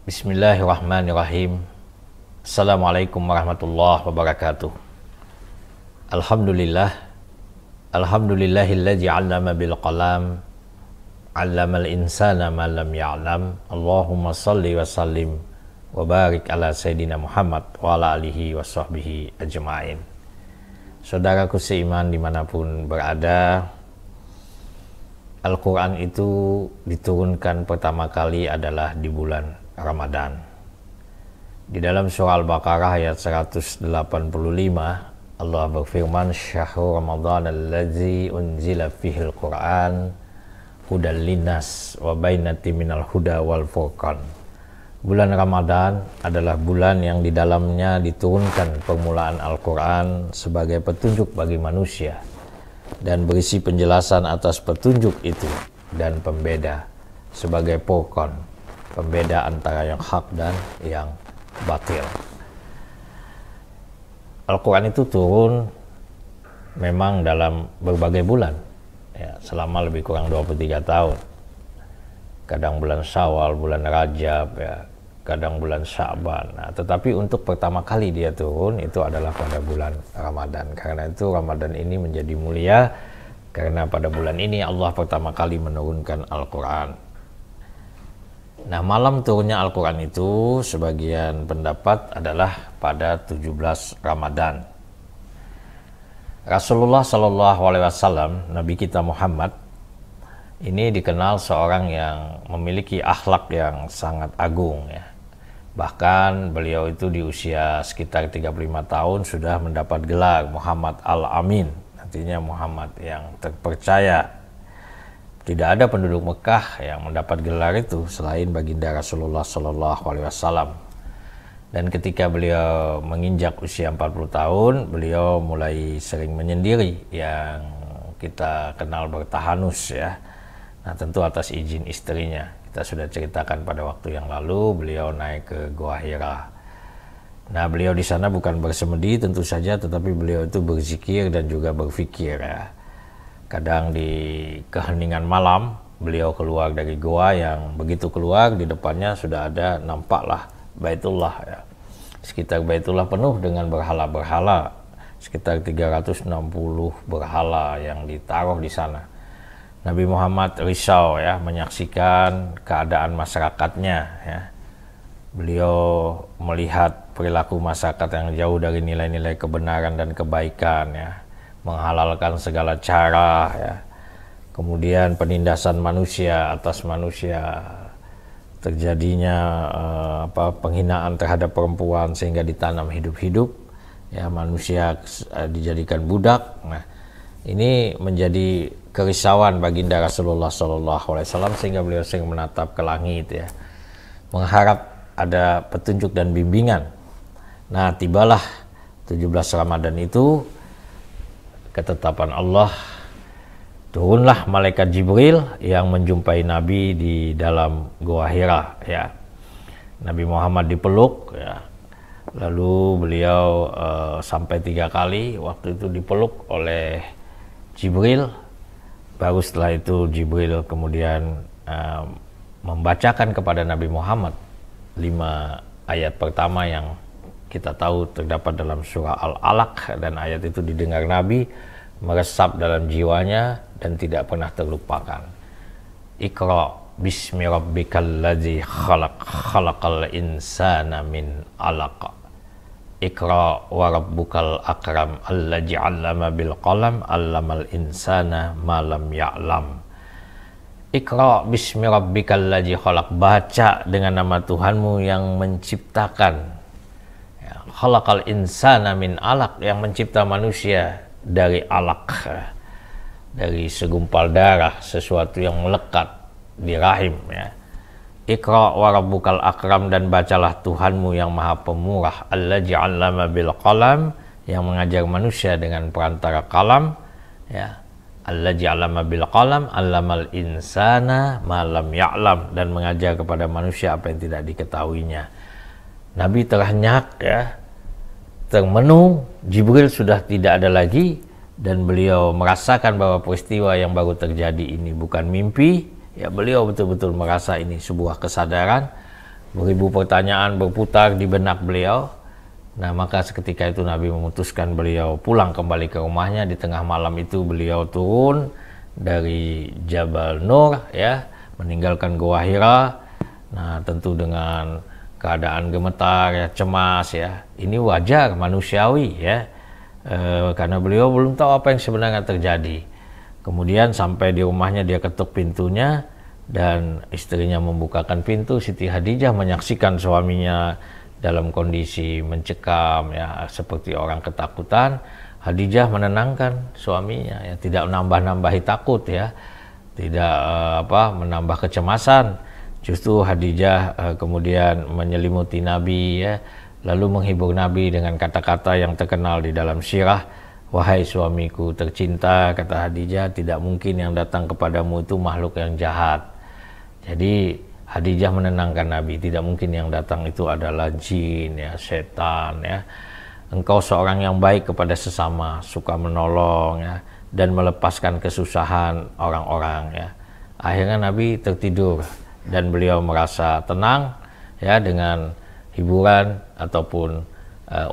Bismillahirrahmanirrahim. Assalamualaikum warahmatullahi wabarakatuh. Alhamdulillahilladzi 'allama bil qalam, 'allamal insana ma lam ya'lam. Allahumma shalli wa sallim wa barik ala sayyidina Muhammad wa ala alihi wa sahbihi ajma'in. Saudaraku seiman dimanapun berada, Al-Quran itu diturunkan pertama kali adalah di bulan Ramadan. Di dalam surah Al-Baqarah ayat 185, Allah berfirman, "Syahrul Ramadan allazi unzila fihil Qur'an hudal linnas wa bainatin minal huda wal furqan." Bulan Ramadan adalah bulan yang di dalamnya diturunkan permulaan Al-Quran sebagai petunjuk bagi manusia dan berisi penjelasan atas petunjuk itu dan pembeda sebagai furqan, pembeda antara yang hak dan yang batil. Al-Quran itu turun memang dalam berbagai bulan, ya, selama lebih kurang 23 tahun. Kadang bulan Syawal, bulan Rajab, ya, kadang bulan Sya'ban. Nah, tetapi untuk pertama kali dia turun itu adalah pada bulan Ramadan. Karena itu Ramadan ini menjadi mulia karena pada bulan ini Allah pertama kali menurunkan Al-Quran. Nah, malam turunnya Al-Quran itu sebagian pendapat adalah pada 17 Ramadan. Rasulullah SAW, Nabi kita Muhammad, ini dikenal seorang yang memiliki akhlak yang sangat agung, ya. Bahkan beliau itu di usia sekitar 35 tahun sudah mendapat gelar Muhammad Al-Amin, artinya Muhammad yang terpercaya. Tidak ada penduduk Mekah yang mendapat gelar itu selain baginda Rasulullah SAW. Dan ketika beliau menginjak usia 40 tahun, beliau mulai sering menyendiri yang kita kenal bertahanus, ya. Nah, tentu atas izin istrinya. Kita sudah ceritakan pada waktu yang lalu, beliau naik ke Gua Hira. Nah, beliau di sana bukan bersemedi tentu saja, tetapi beliau itu berzikir dan juga berfikir, ya. Kadang di keheningan malam, beliau keluar dari gua yang begitu keluar, di depannya sudah ada nampaklah Baitullah, ya. Sekitar Baitullah penuh dengan berhala-berhala, sekitar 360 berhala yang ditaruh di sana. Nabi Muhammad risau, ya, menyaksikan keadaan masyarakatnya, ya. Beliau melihat perilaku masyarakat yang jauh dari nilai-nilai kebenaran dan kebaikan, ya, menghalalkan segala cara, ya. Kemudian penindasan manusia atas manusia, terjadinya penghinaan terhadap perempuan sehingga ditanam hidup-hidup, ya, manusia dijadikan budak. Nah, ini menjadi kerisauan baginda Rasulullah SAW sehingga beliau sering menatap ke langit, ya, mengharap ada petunjuk dan bimbingan. Nah, tibalah 17 Ramadan itu, ketetapan Allah, turunlah malaikat Jibril yang menjumpai Nabi di dalam Gua Hira, ya. Nabi Muhammad dipeluk, ya. Lalu beliau sampai 3 kali waktu itu dipeluk oleh Jibril. Baru setelah itu Jibril kemudian membacakan kepada Nabi Muhammad 5 ayat pertama yang kita tahu terdapat dalam surah Al-Alaq, dan ayat itu didengar Nabi, meresap dalam jiwanya dan tidak pernah terlupakan. Iqra bismi rabbikal ladzi khalaq, khalaqal insana min 'alaq. Iqra wa rabbukal akram allazi 'allama bil qalam 'allamal insana ma lam ya'lam. Iqra bismi rabbikal ladzi khalaq, baca dengan nama Tuhanmu yang menciptakan, ya, khalaqal insana min 'alaq, yang mencipta manusia dari alaq, dari segumpal darah, sesuatu yang melekat di rahim, ya. Iqra wa rabbukal akram, dan bacalah Tuhanmu yang maha pemurah, allazi 'allama bil qalam, yang mengajar manusia dengan perantara kalam, ya. Allazi 'allama bil qalam 'allamal insana ma lam ya'lam, dan mengajar kepada manusia apa yang tidak diketahuinya. Nabi terhenyak, ya, termenung. Jibril sudah tidak ada lagi, dan beliau merasakan bahwa peristiwa yang baru terjadi ini bukan mimpi, ya. Beliau betul-betul merasa ini sebuah kesadaran. beribu pertanyaan berputar di benak beliau. Nah, maka seketika itu Nabi memutuskan beliau pulang kembali ke rumahnya. Di tengah malam itu beliau turun dari Jabal Nur, ya, meninggalkan Gua Hira. Nah, tentu dengan keadaan gemetar, ya, cemas, ya. Ini wajar, manusiawi, ya, karena beliau belum tahu apa yang sebenarnya terjadi. Kemudian sampai di rumahnya dia ketuk pintunya dan istrinya membukakan pintu. Siti Khadijah menyaksikan suaminya dalam kondisi mencekam, ya, seperti orang ketakutan. Khadijah menenangkan suaminya, ya, tidak menambah-nambahi takut, ya, tidak menambah kecemasan. Justru Khadijah kemudian menyelimuti Nabi, ya, lalu menghibur Nabi dengan kata-kata yang terkenal di dalam sirah. Wahai suamiku tercinta, kata Khadijah, tidak mungkin yang datang kepadamu itu makhluk yang jahat. Jadi Khadijah menenangkan Nabi, tidak mungkin yang datang itu adalah jin, ya, setan, ya. Engkau seorang yang baik kepada sesama, suka menolong, ya, dan melepaskan kesusahan orang-orang, ya. Akhirnya Nabi tertidur dan beliau merasa tenang, ya, dengan hiburan ataupun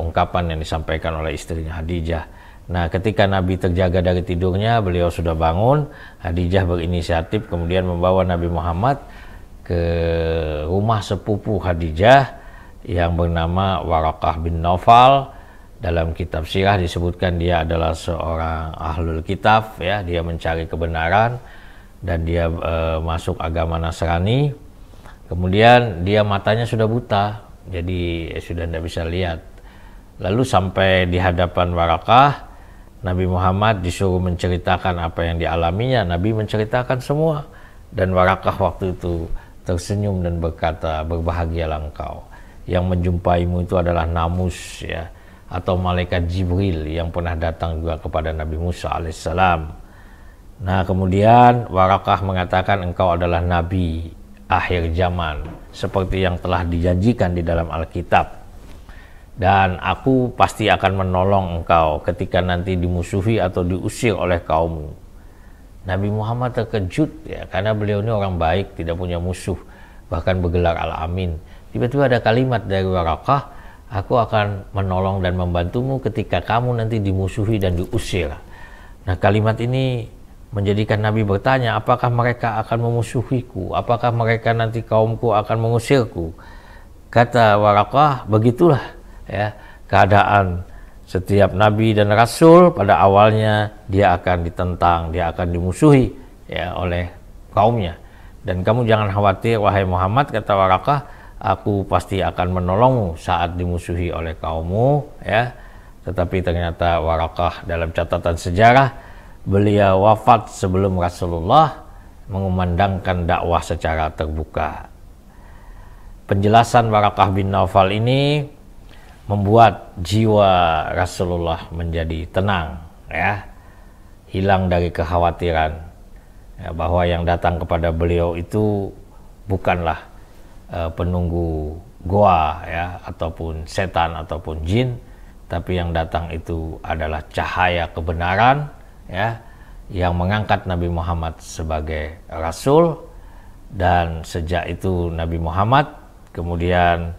ungkapan yang disampaikan oleh istrinya Khadijah. Nah, ketika Nabi terjaga dari tidurnya, beliau sudah bangun. Khadijah berinisiatif kemudian membawa Nabi Muhammad ke rumah sepupu Khadijah yang bernama Waraqah bin Naufal. Dalam kitab sirah disebutkan dia adalah seorang ahlul kitab, ya, dia mencari kebenaran dan dia masuk agama Nasrani. Kemudian dia matanya sudah buta, jadi sudah tidak bisa lihat. Lalu sampai di hadapan Waraqah, Nabi Muhammad disuruh menceritakan apa yang dialaminya. Nabi menceritakan semua dan Waraqah waktu itu tersenyum dan berkata, berbahagialah engkau, yang menjumpaimu itu adalah Namus, ya, atau malaikat Jibril yang pernah datang juga kepada Nabi Musa alaihissalam. Nah, kemudian Waraqah mengatakan engkau adalah Nabi akhir zaman seperti yang telah dijanjikan di dalam Alkitab, dan aku pasti akan menolong engkau ketika nanti dimusuhi atau diusir oleh kaummu. Nabi Muhammad terkejut, ya, karena beliau ini orang baik, tidak punya musuh, bahkan bergelar Al-Amin. Tiba-tiba ada kalimat dari Waraqah, aku akan menolong dan membantumu ketika kamu nanti dimusuhi dan diusir. Nah, kalimat ini menjadikan Nabi bertanya, apakah mereka akan memusuhiku? Apakah mereka nanti kaumku akan mengusirku? Kata Waraqah, begitulah, ya, keadaan setiap nabi dan rasul. Pada awalnya dia akan ditentang, dia akan dimusuhi, ya, oleh kaumnya. Dan kamu jangan khawatir wahai Muhammad, kata Waraqah, aku pasti akan menolongmu saat dimusuhi oleh kaummu, ya. Tetapi ternyata Waraqah dalam catatan sejarah, beliau wafat sebelum Rasulullah mengumandangkan dakwah secara terbuka. Penjelasan Waraqah bin Naufal ini membuat jiwa Rasulullah menjadi tenang, ya, hilang dari kekhawatiran, ya, bahwa yang datang kepada beliau itu bukanlah penunggu goa, ya, ataupun setan ataupun jin, tapi yang datang itu adalah cahaya kebenaran, ya, yang mengangkat Nabi Muhammad sebagai Rasul. Dan sejak itu Nabi Muhammad kemudian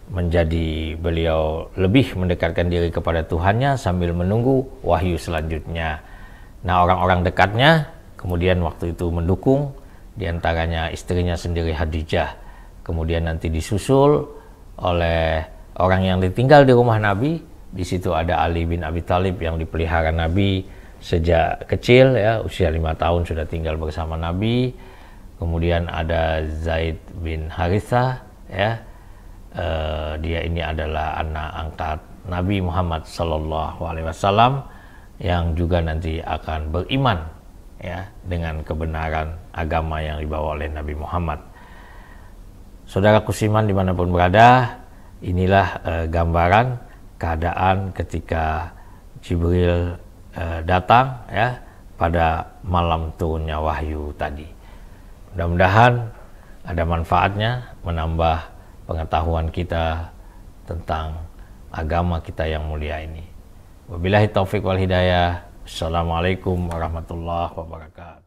menjadi beliau lebih mendekatkan diri kepada Tuhannya sambil menunggu wahyu selanjutnya. Nah, orang-orang dekatnya kemudian waktu itu mendukung, diantaranya istrinya sendiri Khadijah. Kemudian nanti disusul oleh orang yang ditinggal di rumah Nabi. Di situ ada Ali bin Abi Thalib yang dipelihara Nabi sejak kecil, ya, usia 5 tahun sudah tinggal bersama Nabi. Kemudian ada Zaid bin Harithah, ya. Dia ini adalah anak angkat Nabi Muhammad SAW yang juga nanti akan beriman, ya, dengan kebenaran agama yang dibawa oleh Nabi Muhammad. Saudara Kusiman dimanapun berada, inilah gambaran keadaan ketika Jibril datang, ya, pada malam turunnya wahyu tadi. Mudah-mudahan ada manfaatnya, menambah pengetahuan kita tentang agama kita yang mulia ini. Wabillahi taufik wal hidayah. Assalamualaikum warahmatullahi wabarakatuh.